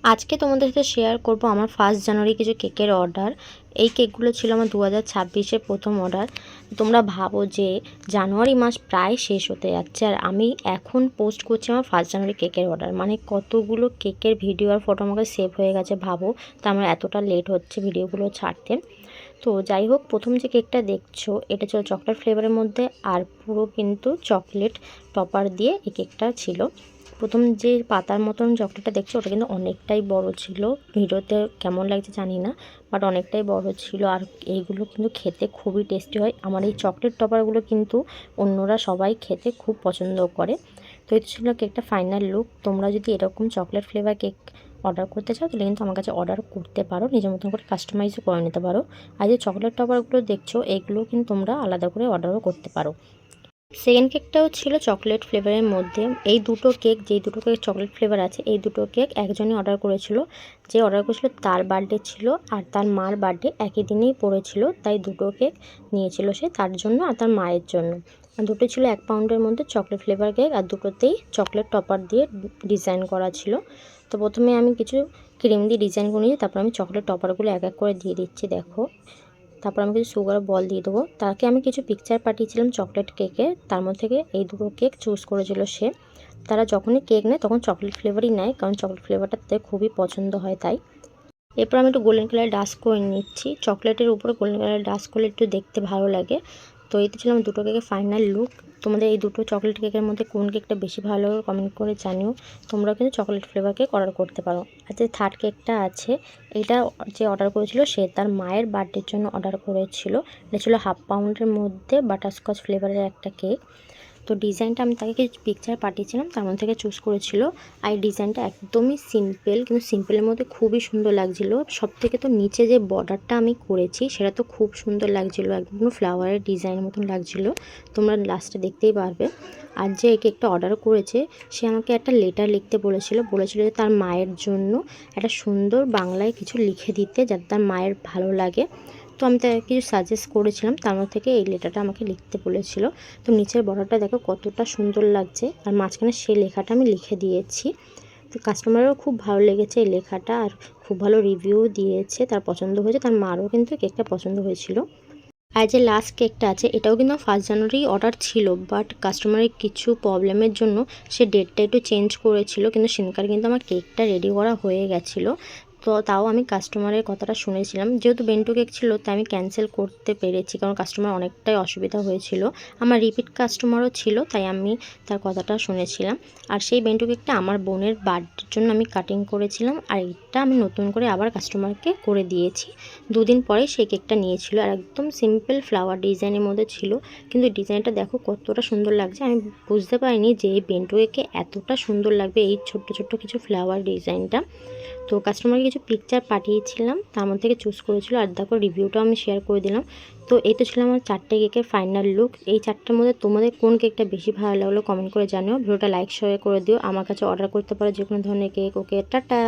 আজকে তোমাদের সাথে শেয়ার করব আমার 1 জানুয়ারি কিছু কেকের অর্ডার। এই কেকগুলো ছিল আমার 2026-এর প্রথম অর্ডার। তোমরা ভাবো যে জানুয়ারি মাস প্রায় শেষ হতে যাচ্ছে আর আমি এখন পোস্ট করছি আমার 1 জানুয়ারি কেকের অর্ডার। মানে কতগুলো কেকের ভিডিও আর ফটো আমাকে সেভ হয়ে গেছে ভাবো। তা আমার এতটা লেট হচ্ছে ভিডিওগুলো ছাড়তে। তো যাই হোক, প্রথম যে কেকটা দেখছো এটা ছিল চকলেট ফ্লেভারের মধ্যে, আর পুরো কিন্তু চকলেট টপার দিয়ে এই কেকটা ছিল। প্রথম যে পাতার মতন চকলেটটা দেখছো ওটা কিন্তু অনেকটাই বড় ছিল, ভিডিওতে কেমন লাগছে জানি না, বাট অনেকটাই বড় ছিল। আর এইগুলো কিন্তু খেতে খুবই টেস্টি হয়। আমার এই চকলেট টপারগুলো কিন্তু অন্যরা সবাই খেতে খুব পছন্দ করে। তো এটা ছিল কেকটা ফাইনাল লুক। তোমরা যদি এরকম চকলেট ফ্লেভার কেক অর্ডার করতে চাও তাহলে কিন্তু আমার কাছে অর্ডার করতে পারো, নিজের মতন করে কাস্টমাইজও করে নিতে পারো। আর যে চকলেট টপারগুলো দেখছো এইগুলো কিন্তু তোমরা আলাদা করে অর্ডারও করতে পারো। সেকেন্ড কেকটাও ছিল চকলেট ফ্লেভারের মধ্যে। এই দুটো কেক, যেই দুটো কেক চকলেট ফ্লেভার আছে, এই দুটো কেক একজনই অর্ডার করেছিল। যে অর্ডার করেছিল তার বার্থডে ছিল আর তার মার বার্থডে একই দিনেই পড়েছিল, তাই দুটো কেক নিয়েছিল সে তার জন্য আর তার মায়ের জন্য। আর দুটো ছিল 1 পাউন্ডের মধ্যে চকলেট ফ্লেভার কেক, আর দুটোতেই চকলেট টপার দিয়ে ডিজাইন করা ছিল। তো প্রথমে আমি কিছু ক্রিম দিয়ে ডিজাইন করে নিয়েছি, তারপর আমি চকলেট টপারগুলো এক এক করে দিয়ে দিচ্ছি দেখো। তারপর আমি কিছু সুগার বল দিয়ে দেবো। তাকে আমি কিছু পিকচার পাঠিয়েছিলাম চকলেট কেকে, তার মধ্যে থেকে এই দুটো কেক চুজ করেছিল সে। তারা যখনই কেক নেয় তখন চকলেট ফ্লেভারই নেয়, কারণ চকলেট ফ্লেভারটা তাদের খুবই পছন্দ হয় তাই। এরপর আমি একটু গোল্ডেন কালার ডাস্ট করে নিচ্ছি। চকলেটের উপরে গোল্ডেন কালার ডাস্ট করলে একটু দেখতে ভালো লাগে। তো এই তো ছিল আমার দুটো কেকের ফাইনাল লুক। তোমাদের এই দুটো চকলেট কেকের মধ্যে কোন কেকটা বেশি ভালো কমেন্ট করে জানিও। তোমরা কিন্তু চকলেট ফ্লেভার কেক অর্ডার করতে পারো। আর যে থার্ড কেকটা আছে, এটা যে অর্ডার করেছিল সে তার মায়ের বার্থডের জন্য অর্ডার করেছিল। এটা ছিল 1/2 পাউন্ডের মধ্যে বাটারস্কচ ফ্লেভারের একটা কেক। তো ডিজাইনটা আমি তাকে কিছু পিকচার পাঠিয়েছিলাম, তার মধ্যে থেকে চুজ করেছিল। আর এই ডিজাইনটা একদমই সিম্পল, কিন্তু সিম্পলের মধ্যে খুবই সুন্দর লাগছিলো। সবথেকে তো নিচে যে বর্ডারটা আমি করেছি সেটা তো খুব সুন্দর লাগছিলো, একদম ফ্লাওয়ারের ডিজাইনের মতন লাগছিলো। তোমরা লাস্টে দেখতেই পারবে। আর যে এই কেকটা অর্ডার করেছে সে আমাকে একটা লেটার লিখতে বলেছিল যে তার মায়ের জন্য একটা সুন্দর বাংলায় কিছু লিখে দিতে, যাতে তার মায়ের ভালো লাগে। তো আমি তাকে কিছু সাজেস্ট করেছিলাম, তার মধ্যে থেকে এই লেটারটা আমাকে লিখতে বলেছিল। তো নিচের বর্ডারটা দেখো কতটা সুন্দর লাগছে, আর মাঝখানে সেই লেখাটা আমি লিখে দিয়েছি। তো কাস্টমারেরও খুব ভালো লেগেছে এই লেখাটা, আর খুব ভালো রিভিউ দিয়েছে, তার পছন্দ হয়েছে, তার মারও কিন্তু কেকটা পছন্দ হয়েছিল। আর যে লাস্ট কেকটা আছে এটাও কিন্তু 1 জানুয়ারি অর্ডার ছিল, বাট কাস্টমারের কিছু প্রবলেমের জন্য সে ডেটটা একটু চেঞ্জ করেছিল, কিন্তু সেদিনকার কিন্তু আমার কেকটা রেডি করা হয়ে গেছিলো। তো তাও আমি কাস্টমারের কথাটা শুনেছিলাম, যেহেতু বেন্টু কেক ছিল তাই আমি ক্যান্সেল করতে পেরেছি, কারণ কাস্টমার অনেকটাই অসুবিধা হয়েছিল। আমার রিপিট কাস্টমারও ছিল তাই আমি তার কথাটা শুনেছিলাম। আর সেই বেন্টু কেকটা আমার বোনের বার্থডের জন্য আমি কাটিং করেছিলাম, আর এটা আমি নতুন করে আবার কাস্টমারকে করে দিয়েছি। দুদিন পরে সেই কেকটা নিয়েছিল, আর একদম সিম্পল ফ্লাওয়ার ডিজাইনের মধ্যে ছিল, কিন্তু ডিজাইনটা দেখো কতটা সুন্দর লাগছে। আমি বুঝতে পারিনি যে এই বেন্টু কেকে এতটা সুন্দর লাগবে এই ছোট্ট ছোট্ট কিছু ফ্লাওয়ার ডিজাইনটা। তো কাস্টমারকে কিছু পিকচার পাঠিয়েছিলাম, তার মধ্যে থেকে চুজ করেছিল, আর দেখো রিভিউটাও আমি শেয়ার করে দিলাম। তো এই তো ছিল আমার 4টে কেকের ফাইনাল লুক। এই 4টার মধ্যে তোমাদের কোন কেকটা বেশি ভালো লাগলো কমেন্ট করে জানিও। ভিডিওটা লাইক শেয়ার করে দিও। আমার কাছে অর্ডার করতে পারো যে কোনো ধরনের কেক। ওকে, টাটা।